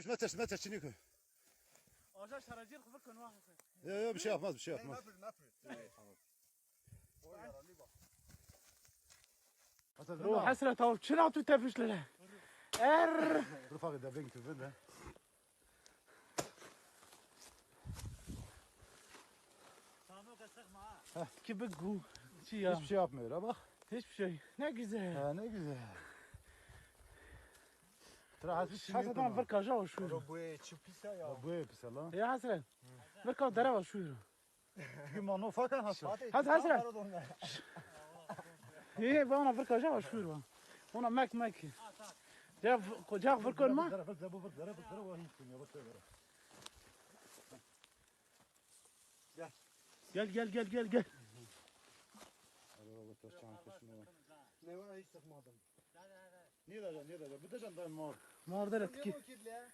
Metre çini koy. Aşağı şaracı kıvır konu var. Yok bir şey yapmaz bir şey yapmaz. روح حسرة او شنو تو تفش له ار Rıfak da ben küfür de. ki بگو چی ya Hiçbir şey yapmıyor ha bak. hiçbir şey ne güzel Ha ne güzel. Rahat bir şey حسرة ما فركا جا شو Roboya çupisa ya. Bu hepsi lan. يا حسرة فركا درا شو Çünkü manu fakan hasıl. هات حسرة هي بانا فركا جا شو هنا ماك ماك جا فركون ما gel gel gel gel gel Ne var hiç sıkmadım. Niye de bu da can da mor. مار درت كي Kirli ya.